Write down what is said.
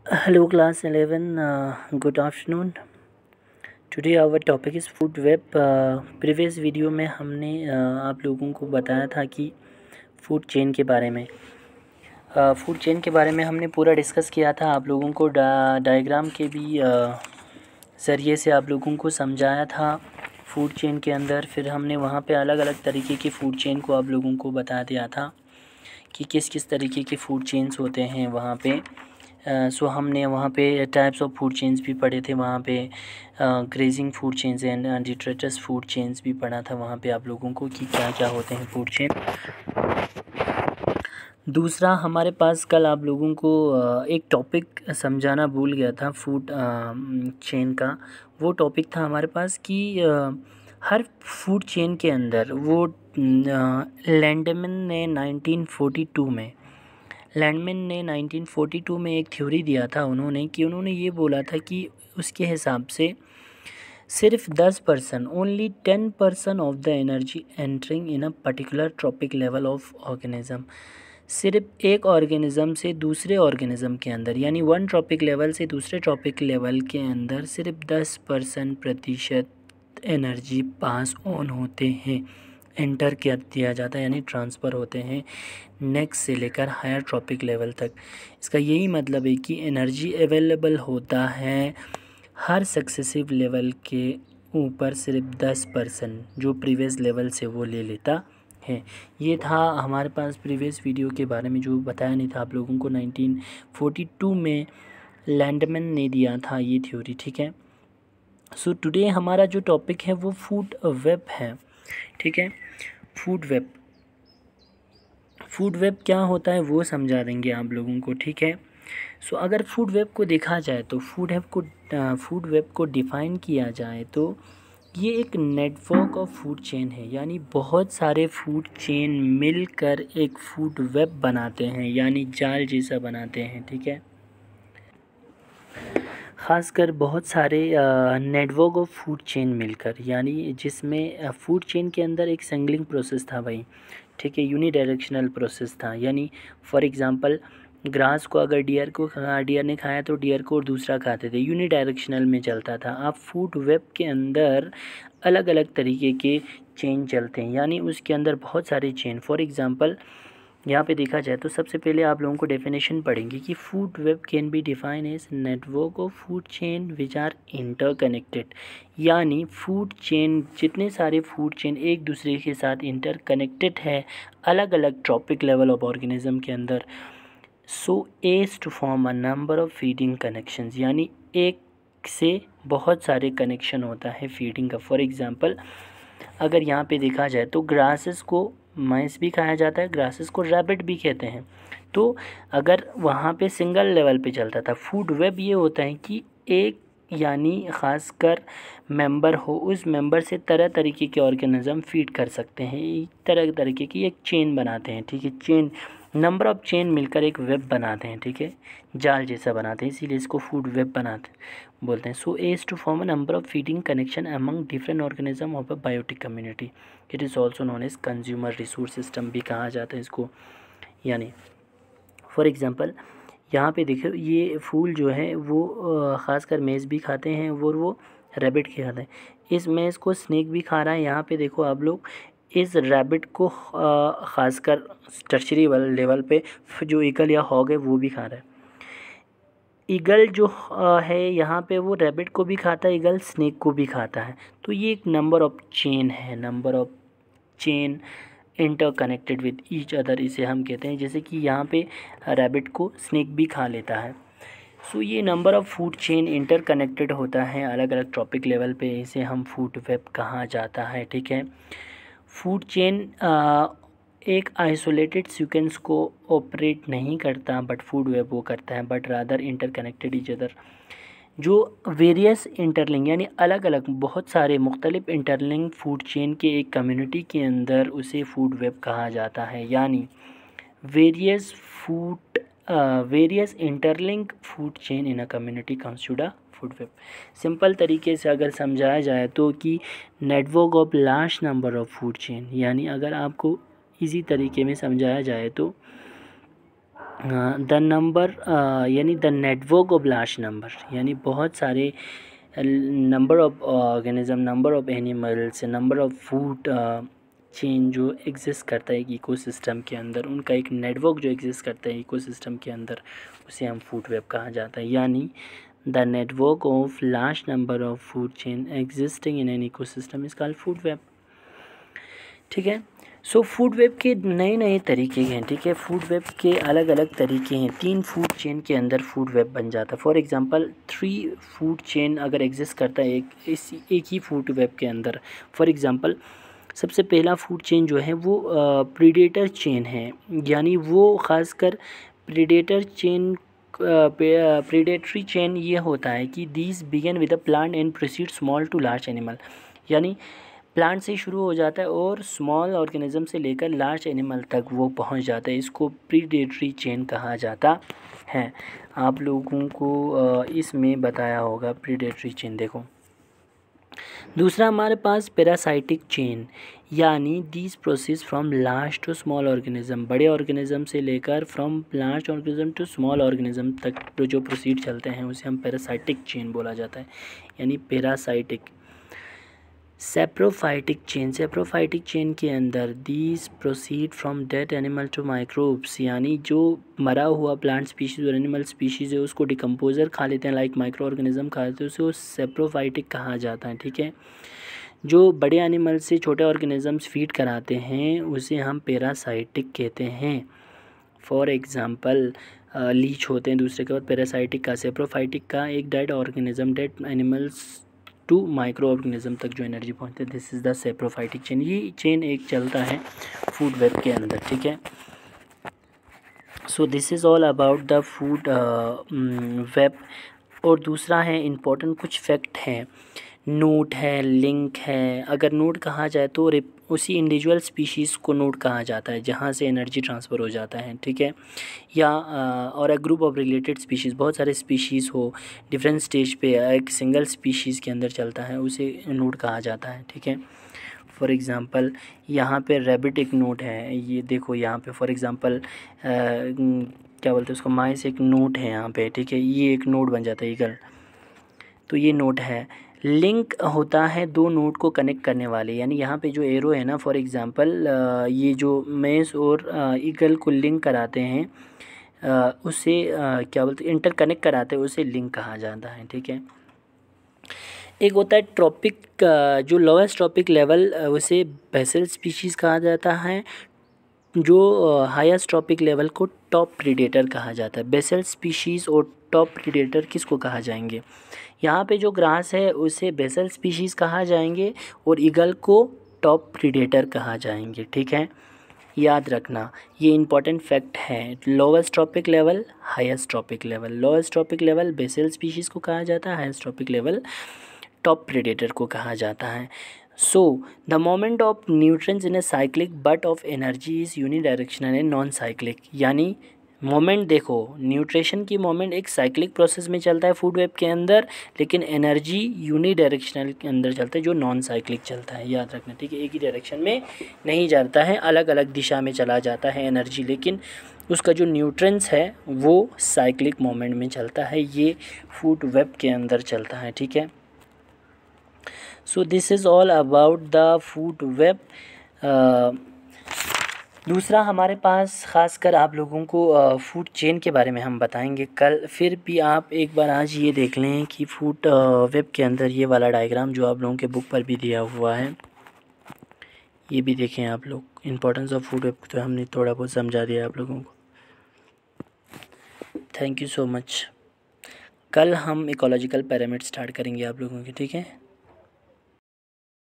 Hello, class 11. Good afternoon. Today our topic is food web. Previous video में हमने आप लोगों को बताया था कि फूड चेन के बारे में हमने पूरा डिस्कस किया था। आप लोगों को डायग्राम के भी ज़रिए से आप लोगों को समझाया था फूड चेन के अंदर। फिर हमने वहाँ पे अलग अलग तरीके की फ़ूड चेन को आप लोगों को बता दिया था कि किस किस तरीके के फ़ूड चेन्स होते हैं वहाँ पे। सो हमने वहाँ पे टाइप्स ऑफ फूड चेन्स भी पढ़े थे। वहाँ पे grazing food chains and detritus food chains भी पढ़ा था वहाँ पे आप लोगों को कि क्या क्या होते हैं फूड चेन। दूसरा हमारे पास कल आप लोगों को एक टॉपिक समझाना भूल गया था फूड चेन का। वो टॉपिक था हमारे पास कि हर फूड चेन के अंदर वो लैंडमैन ने 1942 में एक थ्योरी दिया था उन्होंने ये बोला था कि उसके हिसाब से सिर्फ 10% only 10% of the energy entering in a particular trophic level of organism, सिर्फ एक ऑर्गेनिज्म से दूसरे ऑर्गेनिज्म के अंदर यानी वन ट्रॉपिक लेवल से दूसरे ट्रॉपिक लेवल के अंदर सिर्फ 10% एनर्जी पास ऑन होते हैं, एंटर कर दिया जाता है यानी ट्रांसफ़र होते हैं नेक्स्ट से लेकर हायर ट्रॉपिक लेवल तक। इसका यही मतलब है कि एनर्जी अवेलेबल होता है हर सक्सेसिव लेवल के ऊपर सिर्फ 10% जो प्रीवियस लेवल से वो ले लेता है। ये था हमारे पास प्रीवियस वीडियो के बारे में जो बताया नहीं था आप लोगों को। 1942 में लैंडमैन ने दिया था ये थ्योरी, ठीक है। सो टुडे हमारा जो टॉपिक है वो फूड वेब है, ठीक है। फूड वेब क्या होता है वो समझा देंगे आप लोगों को, ठीक है। सो अगर फूड वेब को देखा जाए तो फूड वेब को डिफ़ाइन किया जाए तो ये एक नेटवर्क ऑफ फूड चेन है, यानी बहुत सारे फूड चेन मिलकर एक फूड वेब बनाते हैं यानी जाल जैसा बनाते हैं, ठीक है। ख़ासकर बहुत सारे नेटवर्क ऑफ फूड चेन मिलकर, यानी जिसमें फूड चेन के अंदर एक सिंगलिंग प्रोसेस था भाई, ठीक है, यूनिडायरेक्शनल प्रोसेस था। यानी फॉर एग्ज़ाम्पल ग्रास को अगर डियर ने खाया तो डियर को और दूसरा खाते थे, यूनिडायरेक्शनल में चलता था। अब फूड वेब के अंदर अलग अलग तरीके के चेन चलते हैं, यानी उसके अंदर बहुत सारे चेन। फॉर एग्ज़ाम्पल यहाँ पे देखा जाए तो सबसे पहले आप लोगों को डेफिनेशन पढ़ेंगे कि food web can be define as network of food chain which are interconnected, यानी फूड चेन जितने सारे फूड चेन एक दूसरे के साथ इंटरकनेक्टेड है अलग अलग ट्रॉपिक लेवल ऑफ ऑर्गेनिज्म के अंदर। So as to form a number of feeding connections, यानी एक से बहुत सारे कनेक्शन होता है फीडिंग का। फॉर एग्ज़ाम्पल अगर यहाँ पे देखा जाए तो ग्रासेस को माइस भी खाया जाता है, ग्रासेस को रैबिट भी कहते हैं। तो अगर वहाँ पे सिंगल लेवल पे चलता था फूड वेब, ये होता है कि एक यानी ख़ासकर मेंबर हो, उस मेंबर से तरह तरीके के ऑर्गेनिज्म फीड कर सकते हैं, तरह तरीके की एक चेन बनाते हैं, ठीक है। चेन नंबर ऑफ़ चेन मिलकर एक वेब बनाते हैं, ठीक है, जाल जैसा बनाते हैं, इसीलिए इसको फूड वेब बोलते हैं। So as to form a number of feeding connection among different organism of a biotic community. It is also known as consumer resource system भी कहा जाता है इसको। यानी फॉर एग्ज़ाम्पल यहाँ पे देखो ये फूल जो है वो ख़ासकर मेज़ भी खाते हैं और वो रैबिट के खाते हैं। इस मेज़ को स्नेक भी खा रहा है। यहाँ पे देखो आप लोग इस रैबिट को ख़ासकर टर्शरी लेवल पे जो ईगल या हॉग है वो भी खा रहा है। ईगल जो है यहाँ पे वो रैबिट को भी खाता है, ईगल स्नेक को भी खाता है। तो ये एक नंबर ऑफ चेन है, number of chain interconnected with each other इसे हम कहते हैं। जैसे कि यहाँ पे रैबिट को स्नेक भी खा लेता है। सो ये number of food chain interconnected होता है अलग अलग ट्रॉपिक लेवल पे, इसे हम फूड वेब कहा जाता है, ठीक है। फूड चेन एक आइसोलेटेड सीक्वेंस को ऑपरेट नहीं करता बट फूड वेब वो करता है, but rather interconnected each other. जो वेरियस इंटरलिंक यानी अलग अलग बहुत सारे मुख्तलिफ इंटरलिंक फूड चेन के एक कम्युनिटी के अंदर उसे फूड वेब कहा जाता है। यानी various interlink food chain in a community constitute a food web. Simple तरीके से अगर समझाया जाए तो कि network of large number of food chain, यानी अगर आपको इजी तरीके में समझाया जाए तो द नंबर यानी the network of large number, यानी बहुत सारे number of organism, number of animals, number of food chain जो एग्जिस्ट करता है एक इकोसिस्टम के अंदर, उनका एक नेटवर्क जो एग्जिस्ट करता है इकोसिस्टम के अंदर, उसे हम फूड वेब कहा जाता है। यानी the network of large number of food chain existing in an ecosystem is called food web. ठीक है। सो फूड वेब के नए नए तरीके हैं। ठीक है, फूड वेब के अलग अलग तरीके हैं। 3 फूड चेन के अंदर फूड वेब बन जाता है। फॉर एग्जांपल 3 फूड चेन अगर एग्जिस्ट करता है एक ही फूड वेब के अंदर। फॉर एग्जांपल सबसे पहला फूड चेन जो है वो प्रीडेटर चेन है, यानी वो ख़ासकर प्रीडेटर चेन प्रीडेटरी चेन ये होता है कि these begin with a plant and proceed small to large animal, यानी प्लांट से शुरू हो जाता है और स्मॉल ऑर्गेनिज्म से लेकर लार्ज एनिमल तक वो पहुंच जाता है। इसको प्रीडेटरी चेन कहा जाता है। आप लोगों को इसमें बताया होगा प्रीडेटरी चेन। देखो दूसरा हमारे पास पैरासाइटिक चेन, यानी these process from large to small organism, बड़े ऑर्गेनिज्म से लेकर from large organism to small organism तक जो प्रोसीड चलते हैं उसे हम पैरासाइटिक चेन बोला जाता है, यानी parasitic. Saprophytic chain, saprophytic chain के अंदर these proceed from dead animal to microbes, यानी जो मरा हुआ प्लांट स्पीशीज़ और एनिमल स्पीशीज़ है उसको डिकम्पोज़र खा लेते हैं, लाइक माइक्रो ऑर्गेनिज्म खा लेते हैं, उसे वो सेप्रोफाइटिक कहा जाता है। ठीक है, जो बड़े एनिमल से छोटे ऑर्गेनिजम्स फीड कराते हैं उसे हम पैरासाइटिक कहते हैं। फॉर एग्ज़ाम्पल लीच होते हैं दूसरे के बाद पैरासाइटिक का, सेप्रोफाइटिक का एक dead organism, dead animals to micro organism तक जो एनर्जी पहुंचते हैं, this is the saprophytic chain. ये चेन एक चलता है फूड वेब के अंदर। ठीक है, so this is all about the food web. और दूसरा है इम्पोर्टेंट कुछ फैक्ट हैं, नोट है, लिंक है। अगर नोट कहा जाए तो उसी इंडिविजुअल स्पीशीज़ को नोट कहा जाता है जहाँ से एनर्जी ट्रांसफ़र हो जाता है। ठीक है, या और a group of related species, बहुत सारे स्पीशीज़ हो डिफरेंट स्टेज पे एक सिंगल स्पीशीज़ के अंदर चलता है उसे नोट कहा जाता है। ठीक है, फॉर एग्ज़ाम्पल यहाँ पे रैबिट एक नोट है, ये देखो यहाँ पे फॉर एग्ज़ाम्पल क्या बोलते हैं उसको, माइस एक नोट है यहाँ पे। ठीक है, ये एक नोट बन जाता है ईगल, तो ये नोट है। लिंक होता है दो नोट को कनेक्ट करने वाले, यानी यहाँ पे जो एरो है ना, फॉर एग्ज़ाम्पल ये जो मेस और ईगल को लिंक कराते हैं उसे क्या बोलते हैं, इंटर कनेक्ट कराते हैं, उसे लिंक कहा जाता है। ठीक है, एक होता है ट्रॉपिक, जो लोएस्ट ट्रॉपिक लेवल उसे बेसल स्पीशीज़ कहा जाता है, जो हाईएस्ट ट्रॉपिक लेवल को टॉप प्रीडेटर कहा जाता है। बेसल स्पीशीज़ और टॉप प्रीडेटर किसको कहा जाएंगे, यहाँ पे जो ग्रास है उसे बेसल स्पीशीज़ कहा जाएंगे और ईगल को टॉप प्रीडेटर कहा जाएंगे। ठीक है, याद रखना ये इंपॉर्टेंट फैक्ट है। Lowest trophic level, highest trophic level, lowest trophic level basal species को कहा जाता है, highest trophic level top predator को कहा जाता है। So the moment of nutrients in a cyclic but of energy is unidirectional and non cyclic, यानी moment देखो, न्यूट्रिशन की मोमेंट एक साइक्लिक प्रोसेस में चलता है फूड वेब के अंदर, लेकिन एनर्जी यूनिडायरेक्शनल के अंदर चलता है जो नॉन साइक्लिक चलता है। याद रखना, ठीक है, एक ही डायरेक्शन में नहीं जाता है, अलग अलग दिशा में चला जाता है एनर्जी, लेकिन उसका जो न्यूट्रिएंट्स है वो साइक्लिक मोमेंट में चलता है, ये फूड वेब के अंदर चलता है। ठीक है, so this is all about the food web. दूसरा हमारे पास ख़ासकर आप लोगों को फूड चेन के बारे में हम बताएंगे कल। फिर भी आप एक बार आज ये देख लें कि फूड वेब के अंदर ये वाला डायग्राम जो आप लोगों के बुक पर भी दिया हुआ है, ये भी देखें आप लोग। इम्पोर्टेंस ऑफ फूड वेब तो हमने थोड़ा बहुत समझा दिया आप लोगों को। Thank you so much. कल हम इकोलॉजिकल पिरामिड स्टार्ट करेंगे आप लोगों के, ठीक है।